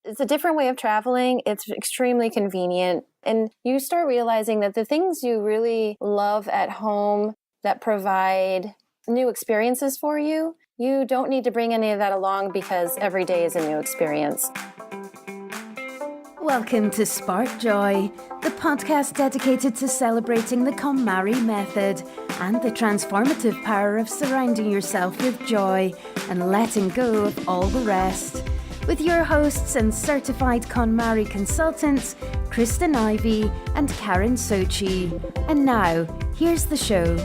It's a different way of traveling. It's extremely convenient. And you start realizing that the things you really love at home that provide new experiences for you, you don't need to bring any of that along because every day is a new experience. Welcome to Spark Joy, the podcast dedicated to celebrating the KonMari method and the transformative power of surrounding yourself with joy and letting go of all the rest. With your hosts and certified KonMari consultants, Kristen Ivy and Karen Sochi. And now, here's the show.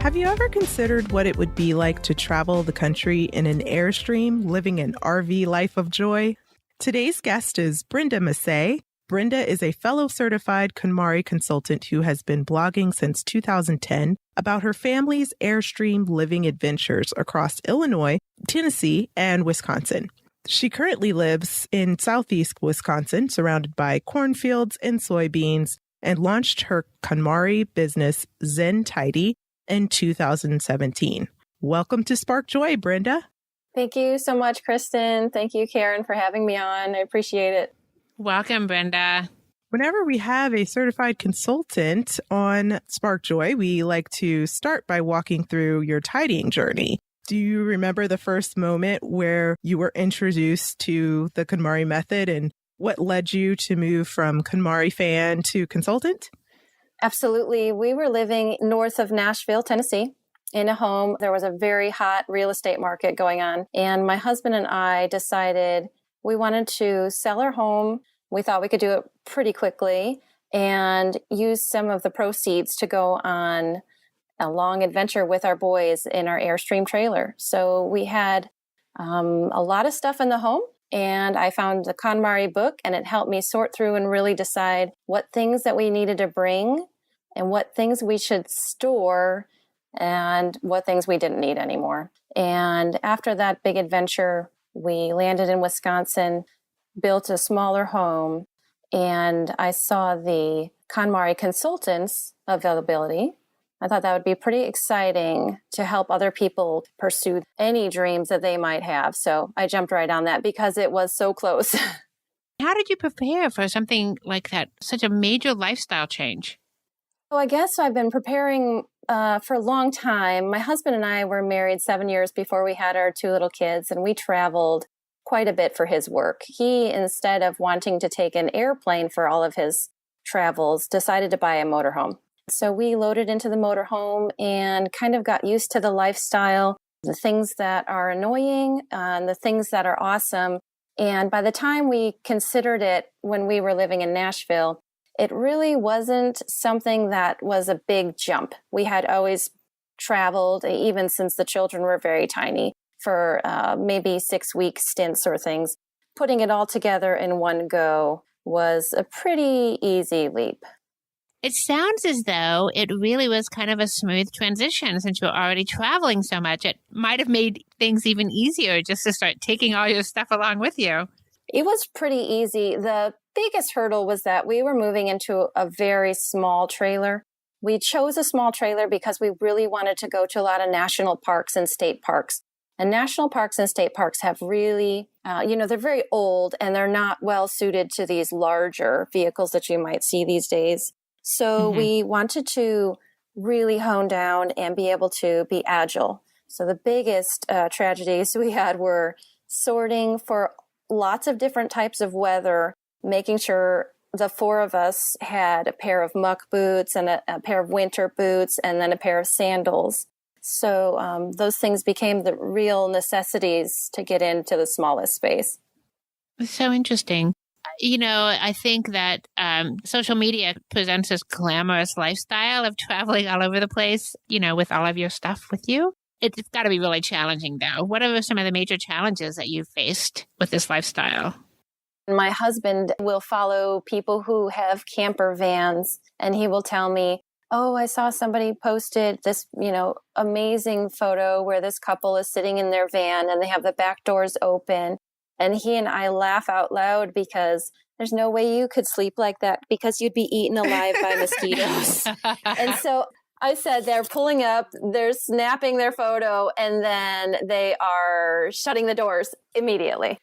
Have you ever considered what it would be like to travel the country in an Airstream, living an RV life of joy? Today's guest is Brenda Massei. Brenda is a fellow certified KonMari consultant who has been blogging since 2010 about her family's Airstream living adventures across Illinois, Tennessee, and Wisconsin. She currently lives in southeast Wisconsin, surrounded by cornfields and soybeans, and launched her KonMari business, Zen Tidy, in 2017. Welcome to Spark Joy, Brenda. Thank you so much, Kristen. Thank you, Karen, for having me on. I appreciate it. Welcome, Brenda. Whenever we have a certified consultant on Spark Joy, we like to start by walking through your tidying journey. Do you remember the first moment where you were introduced to the KonMari method and what led you to move from KonMari fan to consultant? Absolutely. We were living north of Nashville, Tennessee, in a home. There was a very hot real estate market going on. And my husband and I decided we wanted to sell our home. We thought we could do it pretty quickly and use some of the proceeds to go on a long adventure with our boys in our Airstream trailer. So we had a lot of stuff in the home. And I found the KonMari book, and it helped me sort through and really decide what things that we needed to bring and what things we should store and what things we didn't need anymore. And after that big adventure, we landed in Wisconsin, built a smaller home, and I saw the KonMari Consultants availability. I thought that would be pretty exciting to help other people pursue any dreams that they might have. So I jumped right on that because it was so close. How did you prepare for something like that, such a major lifestyle change? I guess I've been preparing for a long time. My husband and I were married 7 years before we had our two little kids, and we traveled quite a bit for his work. He, instead of wanting to take an airplane for all of his travels, decided to buy a motorhome. So we loaded into the motorhome and kind of got used to the lifestyle, the things that are annoying and the things that are awesome. And by the time we considered it when we were living in Nashville, it really wasn't something that was a big jump. We had always traveled, even since the children were very tiny, for maybe 6-week stints or things. Putting it all together in one go was a pretty easy leap. It sounds as though it really was kind of a smooth transition since you were already traveling so much. It might have made things even easier just to start taking all your stuff along with you. It was pretty easy. The biggest hurdle was that we were moving into a very small trailer. We chose a small trailer because we really wanted to go to a lot of national parks and state parks. And national parks and state parks have really, they're very old and they're not well suited to these larger vehicles that you might see these days. So we wanted to really hone down and be able to be agile. So the biggest tragedies we had were sorting for lots of different types of weather, making sure the four of us had a pair of muck boots and a pair of winter boots and then a pair of sandals. So those things became the real necessities to get into the smallest space. It's so interesting. I think that social media presents this glamorous lifestyle of traveling all over the place, with all of your stuff with you. It's got to be really challenging, though. What are some of the major challenges that you've faced with this lifestyle? My husband will follow people who have camper vans, and he will tell me, oh, I saw somebody posted this, amazing photo where this couple is sitting in their van and they have the back doors open. And he and I laugh out loud because there's no way you could sleep like that because you'd be eaten alive by mosquitoes. And so I said they're pulling up, they're snapping their photo, and then they are shutting the doors immediately.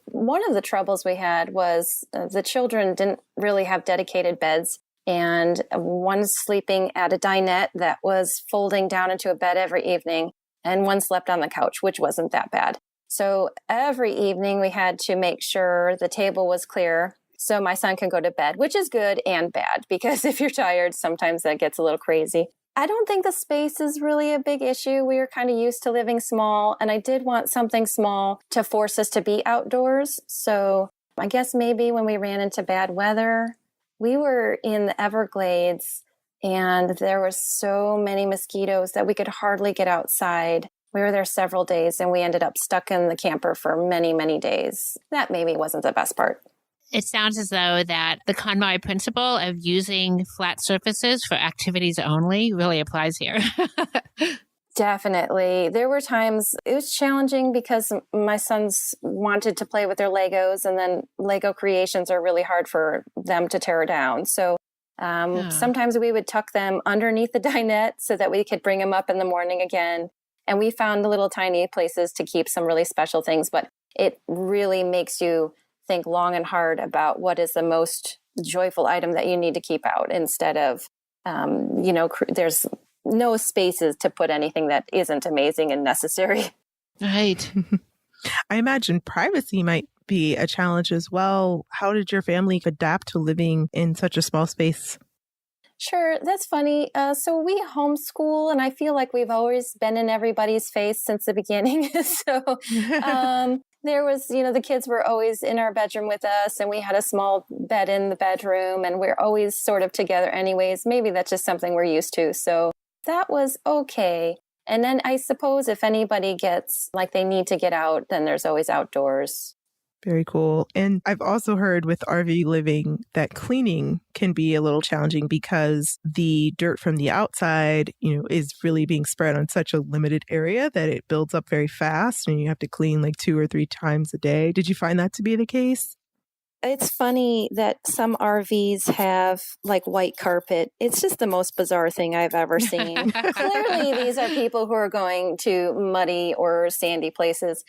One of the troubles we had was the children didn't really have dedicated beds, and one sleeping at a dinette that was folding down into a bed every evening, and one slept on the couch, which wasn't that bad. So every evening we had to make sure the table was clear so my son can go to bed, which is good and bad, because if you're tired, sometimes that gets a little crazy. I don't think the space is really a big issue. We were kind of used to living small, and I did want something small to force us to be outdoors. So I guess maybe when we ran into bad weather, we were in the Everglades, and there were so many mosquitoes that we could hardly get outside. We were there several days, and we ended up stuck in the camper for many, many days. That maybe wasn't the best part. It sounds as though that the KonMari principle of using flat surfaces for activities only really applies here. Definitely. There were times it was challenging because my sons wanted to play with their Legos, and then Lego creations are really hard for them to tear down. So sometimes we would tuck them underneath the dinette so that we could bring them up in the morning again. And we found little tiny places to keep some really special things, but it really makes you think long and hard about what is the most joyful item that you need to keep out instead of, there's no spaces to put anything that isn't amazing and necessary. Right. I imagine privacy might be a challenge as well. How did your family adapt to living in such a small space? Sure, that's funny. So we homeschool, and I feel like we've always been in everybody's face since the beginning. So there was, the kids were always in our bedroom with us, and we had a small bed in the bedroom, and we're always sort of together anyways. Maybe that's just something we're used to. So that was okay. And then I suppose if anybody gets like they need to get out, then there's always outdoors. Very cool. And I've also heard with RV living that cleaning can be a little challenging because the dirt from the outside, is really being spread on such a limited area that it builds up very fast and you have to clean like 2 or 3 times a day. Did you find that to be the case? It's funny that some RVs have like white carpet. It's just the most bizarre thing I've ever seen. Clearly, these are people who are going to muddy or sandy places.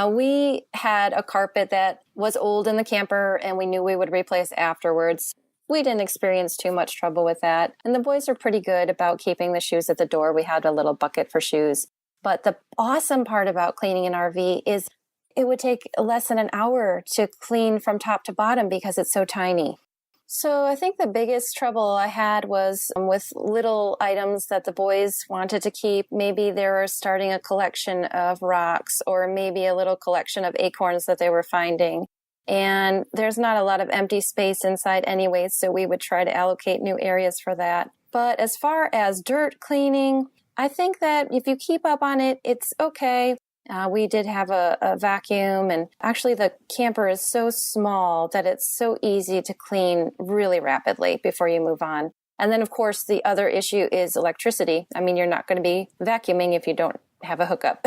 We had a carpet that was old in the camper, and we knew we would replace afterwards. We didn't experience too much trouble with that. And the boys were pretty good about keeping the shoes at the door. We had a little bucket for shoes. But the awesome part about cleaning an RV is it would take less than an hour to clean from top to bottom because it's so tiny. So I think the biggest trouble I had was with little items that the boys wanted to keep. Maybe they were starting a collection of rocks, or maybe a little collection of acorns that they were finding. And there's not a lot of empty space inside anyways, so we would try to allocate new areas for that. But as far as dirt cleaning, I think that if you keep up on it, it's okay. We did have a vacuum, and actually the camper is so small that it's so easy to clean really rapidly before you move on. And then, of course, the other issue is electricity. I mean, you're not going to be vacuuming if you don't have a hookup.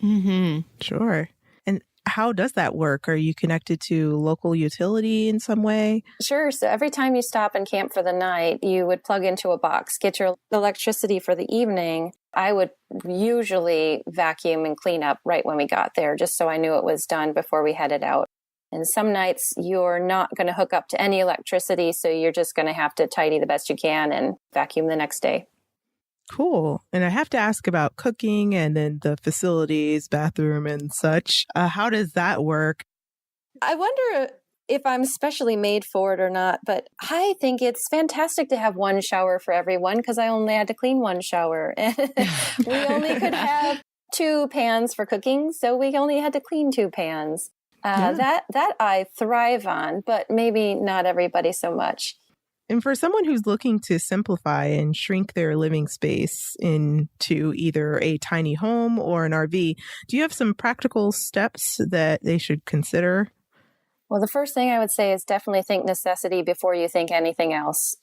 Mm-hmm. Sure. And how does that work? Are you connected to local utility in some way? Sure. So every time you stop and camp for the night, you would plug into a box, get your electricity for the evening. I would usually vacuum and clean up right when we got there, just so I knew it was done before we headed out. And some nights you're not going to hook up to any electricity, so you're just going to have to tidy the best you can and vacuum the next day. Cool. And I have to ask about cooking and then the facilities, bathroom and such. How does that work? I wonder if I'm specially made for it or not, but I think it's fantastic to have one shower for everyone because I only had to clean one shower. We only could have 2 pans for cooking, so we only had to clean 2 pans. That I thrive on, but maybe not everybody so much. And for someone who's looking to simplify and shrink their living space into either a tiny home or an RV, do you have some practical steps that they should consider? Well, the first thing I would say is definitely think necessity before you think anything else.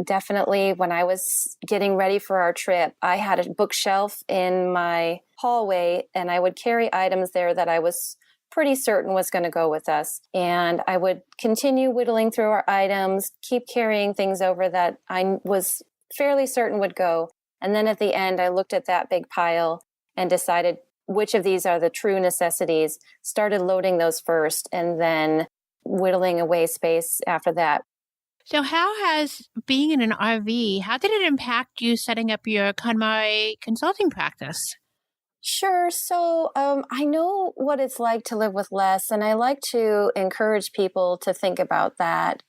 Definitely, when I was getting ready for our trip, I had a bookshelf in my hallway, and I would carry items there that I was pretty certain was going to go with us. And I would continue whittling through our items, keep carrying things over that I was fairly certain would go. And then at the end, I looked at that big pile and decided which of these are the true necessities, started loading those first, and then whittling away space after that. So how has being in an RV, how did it impact you setting up your KonMari consulting practice? Sure. So I know what it's like to live with less, and I like to encourage people to think about that.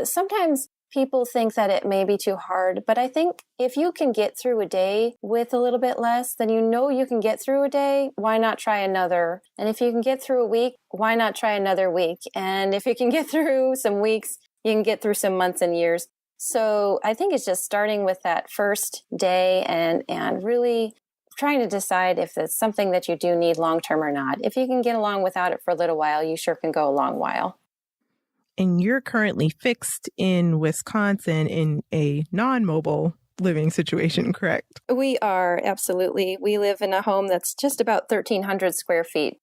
Sometimes people think that it may be too hard, but I think if you can get through a day with a little bit less, then you can get through a day. Why not try another? And if you can get through a week, why not try another week? And if you can get through some weeks, you can get through some months and years. So I think it's just starting with that first day and really trying to decide if it's something that you do need long-term or not. If you can get along without it for a little while, you sure can go a long while. And you're currently fixed in Wisconsin in a non-mobile living situation, correct? We are, absolutely. We live in a home that's just about 1,300 square feet.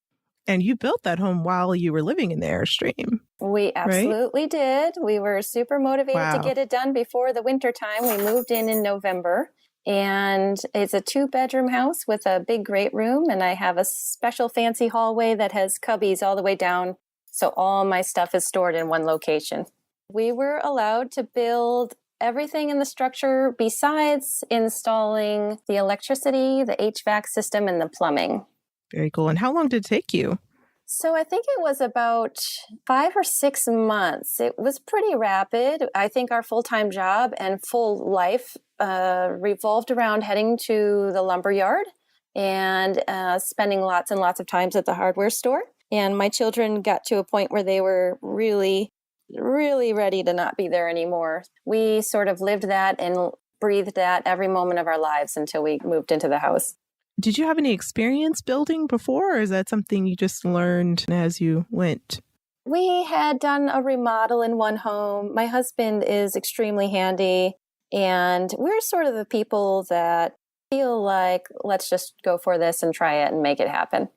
And you built that home while you were living in the Airstream. We absolutely did. We were super motivated to get it done before the winter time. We moved in November. And it's a 2-bedroom house with a big great room. And I have a special fancy hallway that has cubbies all the way down. So all my stuff is stored in one location. We were allowed to build everything in the structure besides installing the electricity, the HVAC system, and the plumbing. Very cool. And how long did it take you? So I think it was about 5 or 6 months. It was pretty rapid. I think our full-time job and full life revolved around heading to the lumber yard and spending lots and lots of times at the hardware store. And my children got to a point where they were really, really ready to not be there anymore. We sort of lived that and breathed that every moment of our lives until we moved into the house. Did you have any experience building before, or is that something you just learned as you went? We had done a remodel in one home. My husband is extremely handy, and we're sort of the people that feel like, let's just go for this and try it and make it happen.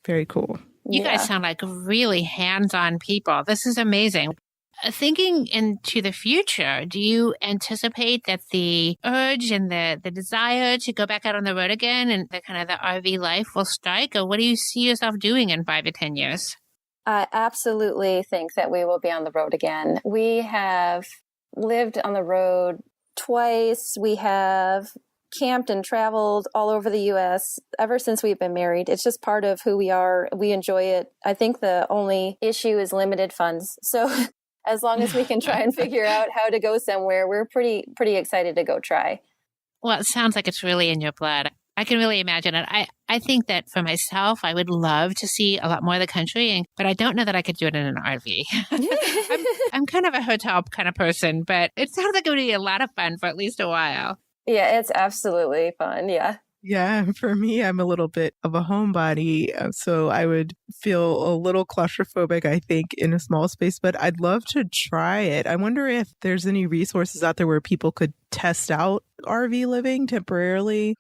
Very cool. You guys sound like really hands-on people. This is amazing. Thinking into the future, do you anticipate that the urge and the desire to go back out on the road again and the kind of the RV life will strike? Or what do you see yourself doing in 5 to 10 years? I absolutely think that we will be on the road again. We have lived on the road twice. We have camped and traveled all over the U.S. ever since we've been married. It's just part of who we are. We enjoy it. I think the only issue is limited funds. So as long as we can try and figure out how to go somewhere, we're pretty excited to go try. Well, it sounds like it's really in your blood. I can really imagine it. I think that for myself, I would love to see a lot more of the country, but I don't know that I could do it in an RV. I'm kind of a hotel kind of person, but it sounds like it would be a lot of fun for at least a while. Yeah, it's absolutely fun. Yeah. Yeah, for me, I'm a little bit of a homebody, so I would feel a little claustrophobic, I think, in a small space, but I'd love to try it. I wonder if there's any resources out there where people could test out RV living temporarily.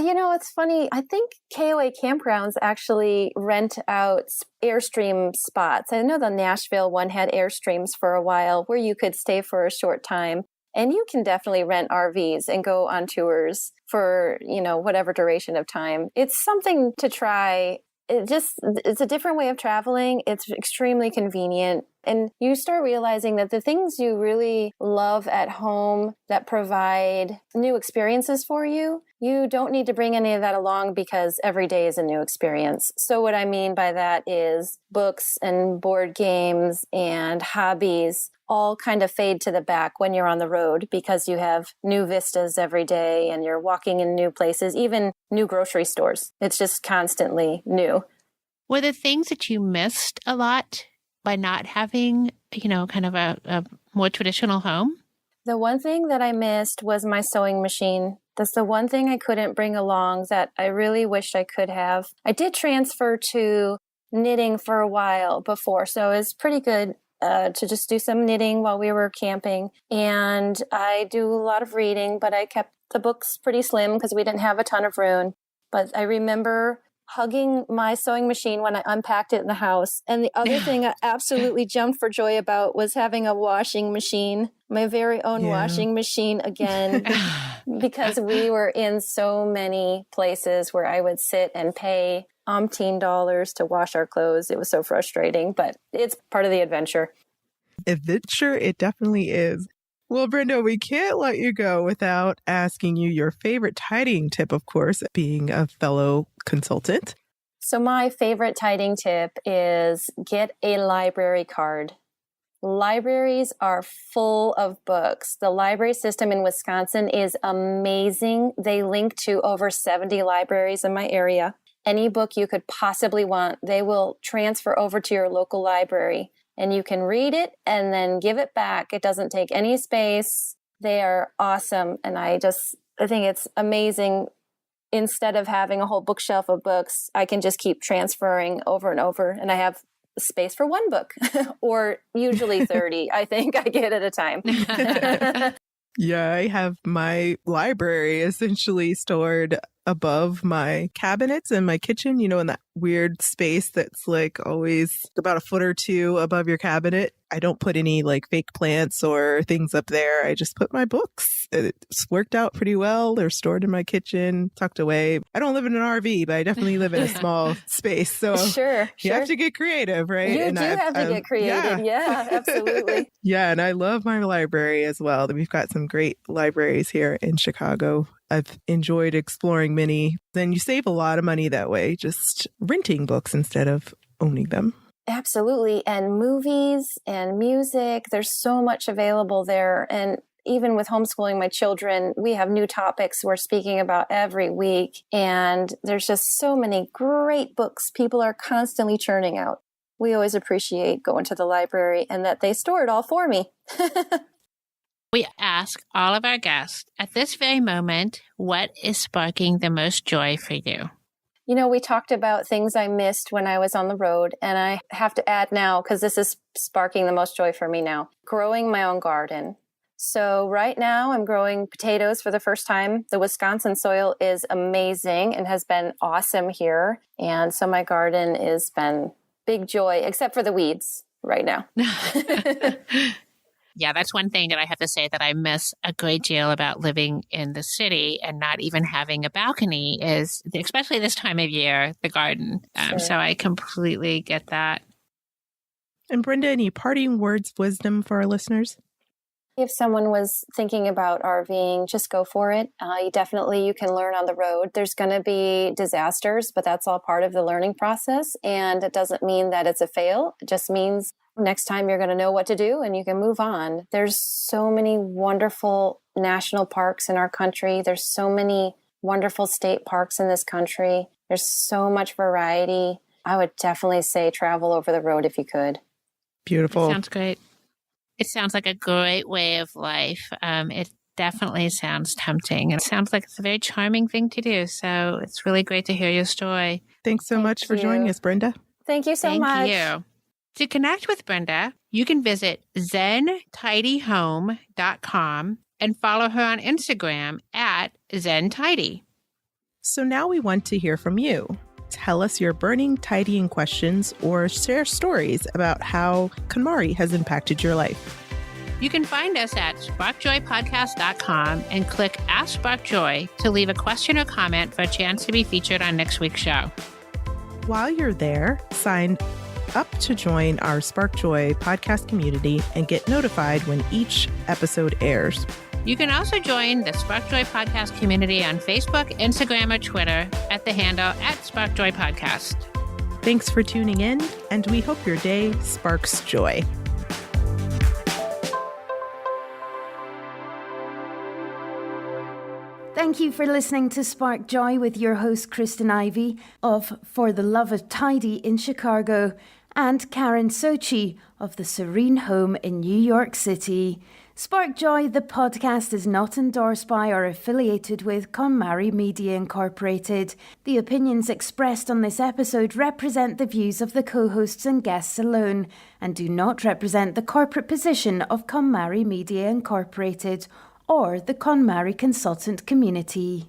It's funny. I think KOA campgrounds actually rent out Airstream spots. I know the Nashville one had Airstreams for a while where you could stay for a short time. And you can definitely rent RVs and go on tours for, whatever duration of time. It's something to try. It's a different way of traveling. It's extremely convenient. And you start realizing that the things you really love at home that provide new experiences for you, you don't need to bring any of that along because every day is a new experience. So what I mean by that is books and board games and hobbies all kind of fade to the back when you're on the road because you have new vistas every day and you're walking in new places, even new grocery stores. It's just constantly new. Were there things that you missed a lot by not having, kind of a more traditional home? The one thing that I missed was my sewing machine. That's the one thing I couldn't bring along that I really wished I could have. I did transfer to knitting for a while before, so it's pretty good to just do some knitting while we were camping. And I do a lot of reading, but I kept the books pretty slim because we didn't have a ton of room. But I remember hugging my sewing machine when I unpacked it in the house. And the other thing I absolutely jumped for joy about was having a washing machine, my very own washing machine again, because we were in so many places where I would sit and pay umpteen dollars to wash our clothes. It was so frustrating, but it's part of the adventure. Adventure, it definitely is. Well, Brenda, we can't let you go without asking you your favorite tidying tip, of course, being a fellow consultant. So my favorite tidying tip is get a library card. Libraries are full of books. The library system in Wisconsin is amazing. They link to over 70 libraries in my area. Any book you could possibly want, they will transfer over to your local library. And you can read it and then give it back. It doesn't take any space. They are awesome. And I think it's amazing. Instead of having a whole bookshelf of books, I can just keep transferring over and over. And I have space for one book or usually 30, I think I get at a time. Yeah, I have my library essentially stored above my cabinets in my kitchen, in that weird space that's like always about a foot or two above your cabinet. I don't put any like fake plants or things up there. I just put my books. It's worked out pretty well. They're stored in my kitchen, tucked away. I don't live in an RV, but I definitely live in a small space. So you have to get creative, right? You have to get creative. Yeah, absolutely. Yeah, and I love my library as well. We've got some great libraries here in Chicago. I've enjoyed exploring many. Then you save a lot of money that way, just renting books instead of owning them. Absolutely. And movies and music, there's so much available there. And even with homeschooling my children, we have new topics we're speaking about every week. And there's just so many great books people are constantly churning out. We always appreciate going to the library and that they store it all for me. We ask all of our guests at this very moment, what is sparking the most joy for you? We talked about things I missed when I was on the road, and I have to add now, because this is sparking the most joy for me now, growing my own garden. So right now I'm growing potatoes for the first time. The Wisconsin soil is amazing and has been awesome here. And so my garden has been big joy, except for the weeds right now. Yeah, that's one thing that I have to say that I miss a great deal about living in the city and not even having a balcony is, especially this time of year, the garden. Sure. So I completely get that. And Brenda, any parting words of wisdom for our listeners? If someone was thinking about RVing, just go for it. You can learn on the road. There's going to be disasters, but that's all part of the learning process. And it doesn't mean that it's a fail. It just means next time you're going to know what to do and you can move on. There's so many wonderful national parks in our country. There's so many wonderful state parks in this country. There's so much variety. I would definitely say travel over the road if you could. Beautiful. Sounds great. It sounds like a great way of life. It definitely sounds tempting. It sounds like it's a very charming thing to do. So it's really great to hear your story. Thanks so much for joining us, Brenda. Thank you so much. Thank you. To connect with Brenda, you can visit zentidyhome.com and follow her on Instagram at Zen Tidy. So now we want to hear from you. Tell us your burning tidying questions or share stories about how KonMari has impacted your life. You can find us at sparkjoypodcast.com and click Ask Sparkjoy to leave a question or comment for a chance to be featured on next week's show. While you're there, sign up to join our Sparkjoy podcast community and get notified when each episode airs. You can also join the Sparkjoy podcast community on Facebook, Instagram, or Twitter at the handle @SparkJoyPodcast. Thanks for tuning in, and we hope your day sparks joy. Thank you for listening to Spark Joy with your host Kristen Ivy of For the Love of Tidy in Chicago and Karen Sochi of the Serene Home in New York City. Spark Joy, the podcast, is not endorsed by or affiliated with KonMari Media Incorporated. The opinions expressed on this episode represent the views of the co-hosts and guests alone and do not represent the corporate position of KonMari Media Incorporated or the KonMari Consultant community.